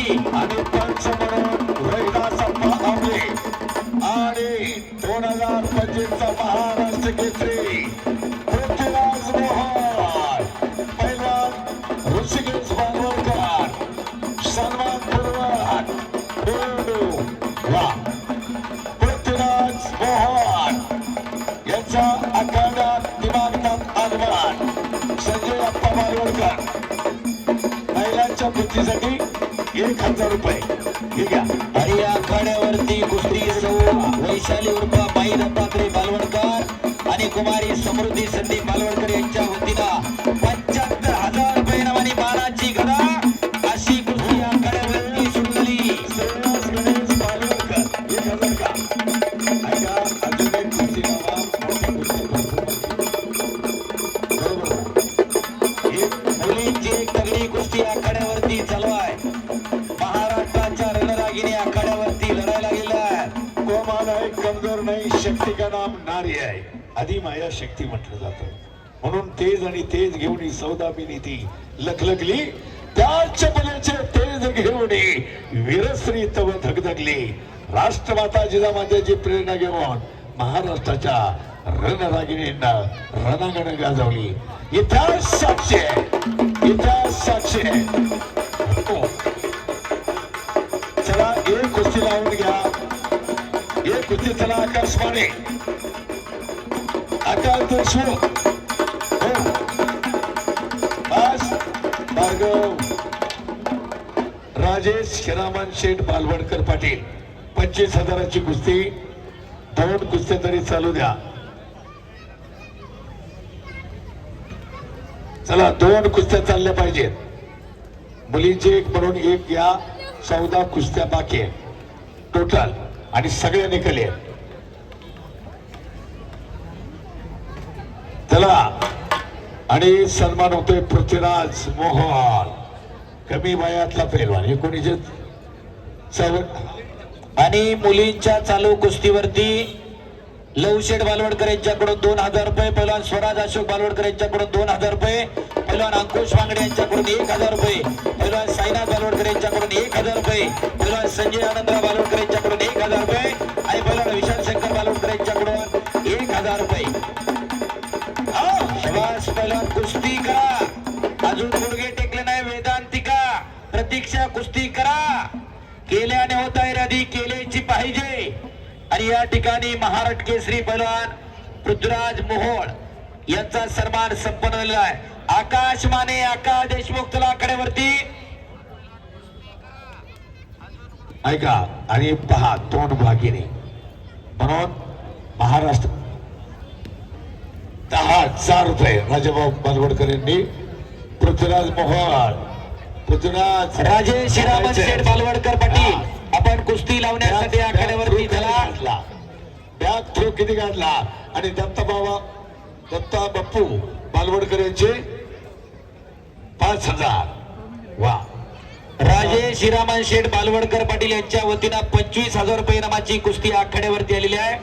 आणि पंच म्हणून रहिदासप्पा आंबे आणि 2025 चा महाराष्ट्र केसरी पृथ्वीराज मोहन पैलवान ऋषिकेश बांगवडकर सन्मानपूर्वक पृथ्वीराज मोहन यांचा आखाड्यात दिमागतात आगमन संजय अप्पा बांगवडकर महिलांच्या कुस्तीसाठी 1000 रुपये ठीक आहे. आणि या आखाड्यावरती कुस्ती सौ वैशाली उर्फ बाई दत्तात्रय बालवडकर आणि कुमारी समृद्धी संदीप बालवडकर यांच्या वतीनं 75,000 रुपये नावानी मानाची गदा अशी कुस्ती या आखाड्यावरती सुरू झाली. श्रेयस गणेश बालवडकर 1000 का ऐका अजून एक कुस्ती नावा बरोबर मुलींची एक तगडी कुस्ती आखाड्यावरती चालू आहे. महाराष्ट्राच्या रणरागिणी आखाड्यावरती लढायला गेलाय. कोमाल आहे कमजोर नाही शक्ती का नाम नारी आहे आधी माया शक्ती म्हटलं जातं म्हणून तेज आणि तेज घेऊन ही सौदामिनी ती लखलखली त्याच चपलेचे तेज घेऊन वीरश्री तव धगधगली राष्ट्रमाता जिजामातेची प्रेरणा घेऊन महाराष्ट्राच्या रणरागिणींना रणांगण गाजवली. इतिहास साक्षी आहे इतिहास साक्षी आहे. हो. चला एक कुस्ती लावून घ्या एक कुस्ती चला आकाशवाणी आकाश देशमुख हो बस भार्गव राजेश हिरामन शेठ बालवडकर पाटील 25,000ची कुस्ती 2 कुस्त्या तरी चालू द्या. चला 2 कुस्त्या चालल्या पाहिजेत. मुलींचे एक म्हणून एक या 14 कुस्त्या बाकी आहे टोटल आणि सगळ्या निकाली आहेत. चला आणि सन्मान होतोय पृथ्वीराज मोहन कमी वयातला पैलवान 19 आणि मुलींच्या चालू कुस्तीवरती लवशेठ बालवडकर यांच्याकडून 2000 रुपये पैलवान स्वराज अशोक बालवडकर यांच्याकडून 2000 रुपये पैलवान अंकुश वांगडे यांच्याकडून 1000 रुपये पैलवान साईनाथ बालवडकर यांच्याकडून 1000 रुपये पैलवान संजय आनंदराव बालवडकर यांच्याकडून 1000 रुपये आणि पैलवान विशाल शंकर बालवडकर यांच्याकडून 1000 रुपये. शबास पैलवान कुस्ती करा अजून गुडघे टेकले नाही वेदांतिका प्रतीक्षा कुस्ती करा केल्याने होत आहे आधी केल्याची पाहिजे. आणि या ठिकाणी महाराष्ट्र केसरी पैलवान पृथ्वीराज मोहोळ यांचा सन्मान संपन्न झालेला आहे. आकाश माने आकाश देशमुख चला आखाड्यावरती ऐका आणि पहा 2 भागिनी म्हणून महाराष्ट्र 10,000 रुपये राजाभाऊ बालवडकर यांनी पृथ्वीराज मोहन पृथ्वीराज राजेश श्रीरामन शेठ बालवडकर पाटील आपण कुस्ती लावण्यासाठी आखाड्यावरती झाला. बॅग थ्रो किती काढला आणि दत्ता बाप्पू बालवडकर यांचे 5,000 वा. राजेश श्रीरामन शेठ बालवडकर पाटील यांच्या वतीनं 25,000 रुपये नामाची कुस्ती आखाड्यावरती आलेली आहे.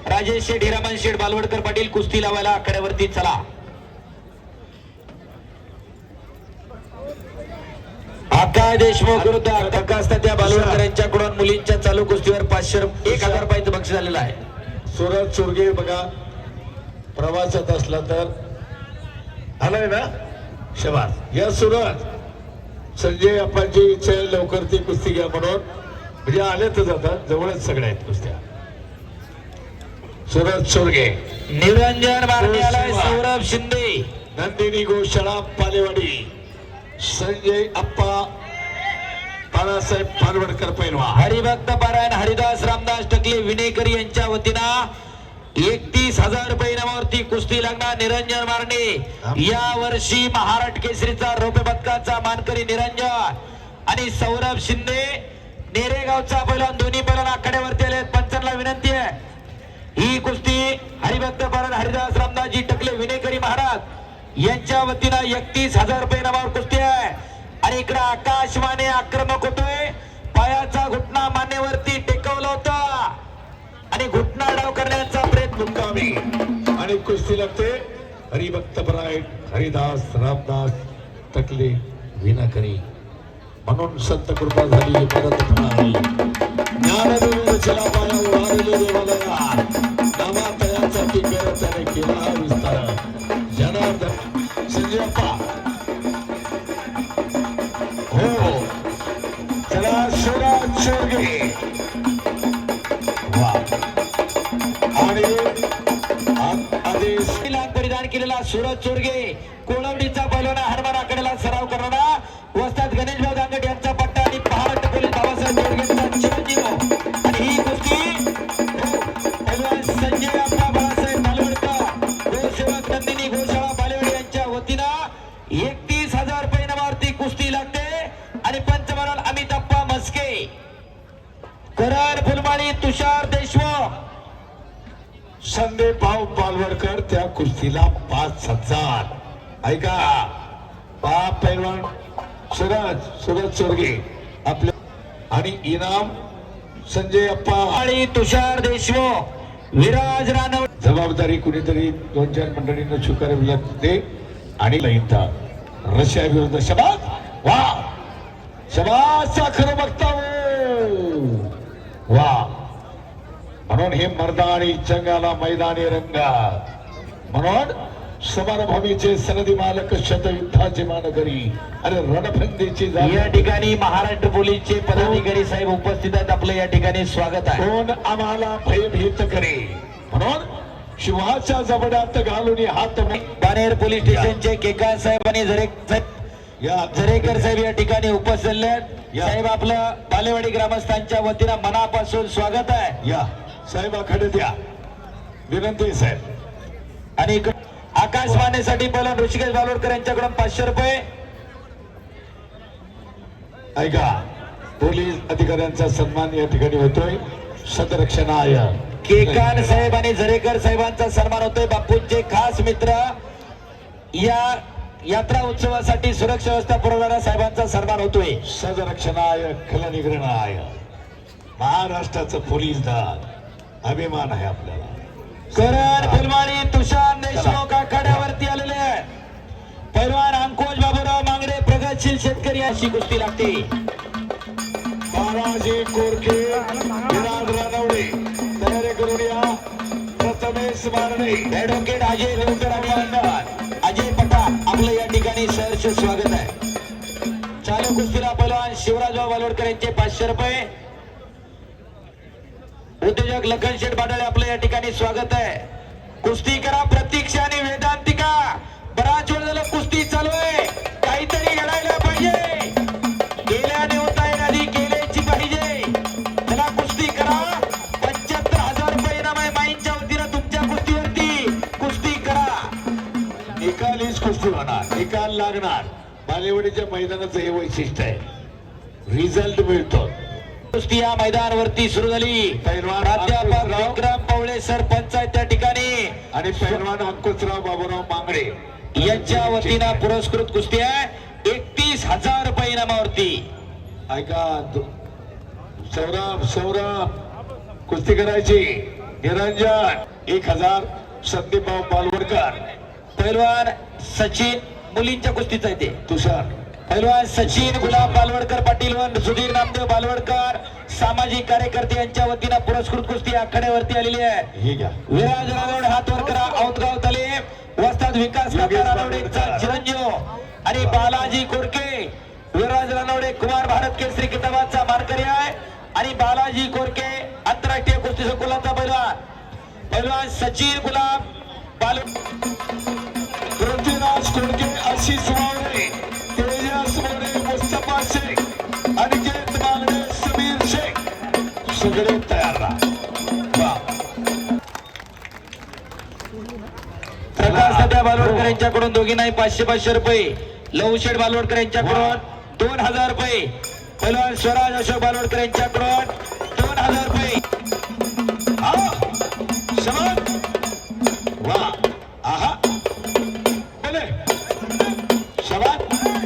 राजेश शेठ हिरामन शेठ बालवडकर पाटील कुस्ती लावायला आखाड्यावरती चला. आकाश देशमुख विरुद्ध आकाश त्या बालवडकर यांच्याकडून मुलींच्या चालू कुस्तीवर 1000 रुपयाचं बक्षीस झालेलं आहे. सूरज चोरगे बघा प्रवासात असला तर आलाय ना शबास या सूरज संजय अप्पांची इच्छा आहे लवकर ती कुस्ती घ्या म्हणून म्हणजे आलेच जातात जवळच सगळ्या आहेत कुस्त्या. सूरज चोरगे निरंजन मारणे आलाय सौरभ शिंदे नंदिनी गोशाळा पालेवाडी संजय अप्पा बाळासाहेब बालवडकर पैलवान हरिभक्त पारायण हरिदास रामदास टकले विनेकरी यांच्या वतीनं 31,000 रुपये इनामावरती कुस्ती लागणार. निरंजन मारणे या वर्षी महाराष्ट्र केसरीचा रौप्य पदकाचा मानकरी निरंजन आणि सौरभ शिंदे नेरेगावचा पैलवान दोन्ही पैलवान आखाड्यावरती आले. पंचांना विनंती आहे ही कुस्ती हरिभक्त पारायण हरिदास रामदासजी टकले विनेकरी महाराज यांच्या वतीनं 31,000 रुपये इनामावर कुस्ती आहे. आणि इकडे आकाश माने आक्रमक होतोय पायाचा घुटना मानेवरती टेकवला होता आणि घुटना डाव करण्याचा प्रयत्न मुक्कामी आणि कुस्ती लागते हरिभक्त परायण हरिदास रामदास टकले विनाकरी म्हणून संत कृपा झाली परत फळाली ज्ञानदेव रचला पाया वारले देवालया नावा तयासाठी केला त्याने केला हा विस्तार जनार्दन संजय अप्पा हो चला शिवराज शिर्गे वा आणि आदेश परिधान केलेला सूरज चोरगे कोळवडीचा पैलवान हनुमान आकड्याला सराव करणारा वस्ताद गणेश भाऊ दांगट यांचा पट्टा आणि महाराष्ट्र पोलीस बाबासाहेब चोरगेंचा चिरंजीव आणि ही कुस्ती पैलवान संजय अप्पा बाळासाहेब बालवडकर गोसेवक नंदिनी गोशाळा बालेवाडी यांच्या वतीनं 31,000 रुपये इनामावरती कुस्ती लागते आणि पंचमरण अमित अप्पा मस्के करण फुलमाळी तुषार देशमुख संदीप भाऊ पालवडकर त्या कुस्तीला 5,000 ऐका बाप पैलवान सूरज चोरगे आपल्या आणि इनाम संजय अप्पा आणि तुषार देशमुख विराज रानव जबाबदारी कुणीतरी 2-4 मंडळींना स्वीकारावी लागते आणि लईता रशिया विरुद्ध शबाद वा शबादचा खरं बघता वा म्हणून हे मर्दानी जंगाला मैदानी रंग म्हणून समारभूमीचे सनदी मालक शतयुद्धाचे मानकरी अरे रणभंदीची या ठिकाणी महाराष्ट्र पोलीसचे पदाधिकारी साहेब उपस्थित आहेत आपलं या ठिकाणी स्वागत आहे कोण आम्हाला भयभीत करे म्हणून शिवाच्या जबड्यात घालून हात बानेर पोलीस स्टेशनचे केकाळ साहेब आणि झरेकर साहेब या ठिकाणी उपस्थित आहेत साहेब आपलं बालेवाडी ग्रामस्थांच्या वतीनं मनापासून स्वागत आहे या साहेबाकडे द्या विनंती साहेब आणि आकाशवाणीसाठी पहिला ऋषिकेश बालोडकर यांच्याकडून 500 रुपये ऐका पोलीस अधिकाऱ्यांचा सन्मान या ठिकाणी होतोय सदरक्षणाय केकान साहेब आणि झरेकर साहेबांचा सन्मान होतोय बापूंचे खास मित्र या यात्रा उत्सवासाठी सुरक्षा व्यवस्था पुरवणाऱ्या साहेबांचा सन्मान होतोय सदरक्षणाय खलनिग्रहणाय महाराष्ट्राचं पोलीस दल अभिमान आहे आपल्याला करण फुलमाळी तुषार देशमुख आखाड्यावरती आलेले आहेत पैलवान अंकुश बाबूराव मांगडे प्रगतशील शेतकरी अशी कुस्ती लागते बालाजी कोरके विराज रानवडे तयारी करून या प्रथमेश मारणे ऍडव्होकेट अजय देवकर आणि अजय पठाण आपलं या ठिकाणी सहर्ष स्वागत आहे चालू कुस्तीला पैलवान शिवराजराव बालोडकर यांचे 500 रुपये उद्योजक लखन शेठ बाडाळे आपलं या ठिकाणी स्वागत आहे कुस्ती करा प्रतीक्षा आणि वेदांतिका बराच वेळ झालं कुस्ती चालू आहे काहीतरी घडायला पाहिजे गेल्याने होता आधी गेल्याची पाहिजे चला कुस्ती करा 75,000 रुपये इनाम आहे माईंच्या वतीनं तुमच्या कुस्तीवरती कुस्ती करा निकालीच कुस्ती होणार निकाल लागणार बालेवाडीच्या मैदानाचं हे वैशिष्ट्य आहे रिझल्ट मिळतो कुस्ती या मैदानावरती सुरू झाली प्राध्यापक विक्रम पवळे सरपंच आहेत त्या ठिकाणी आणि पैलवान अंकुशराव बाबूराव मांगडे यांच्या वतीनं पुरस्कृत कुस्ती आहे 31,000 रुपये इनामावरती ऐका सौरभ कुस्ती करायची निरंजन 1,000 संदीपभाऊ पालवडकर पैलवान सचिन मुलींच्या कुस्तीचं आहे ते तुषार पैलवान सचिन गुलाब बालवडकर पाटील व सुधीर नामदेव बालवडकर सामाजिक कार्यकर्ते यांच्या वतीनं पुरस्कृत कुस्ती आखाड्यावरती आलेली आहे हे घ्या विराज रानवड हात वर करा औतगाव तले वस्ताद विकास काका रानवडेचा चिरंजीव आणि बालाजी कोरके विराज रानवडे कुमार भारत केसरी किताबाचा मानकरी आहे आणि बालाजी कोरके आंतरराष्ट्रीय कुस्ती संकुलाचा पैलवान सचिन गुलाब बाल पृथ्वीराज कोडके आशिष वावरे तेजस मोरे मुस्तफा शेख अनिकेत मालडे समीर शेख सगळे तयार राहा प्रकाश दादा बालवडकर यांच्याकडून दोघींनाही 500 रुपये लवशेठ बालवडकर यांच्याकडून 2,000 रुपये पैलवान स्वराज अशोक बालवडकर यांच्याकडून 2,000 रुपये समाज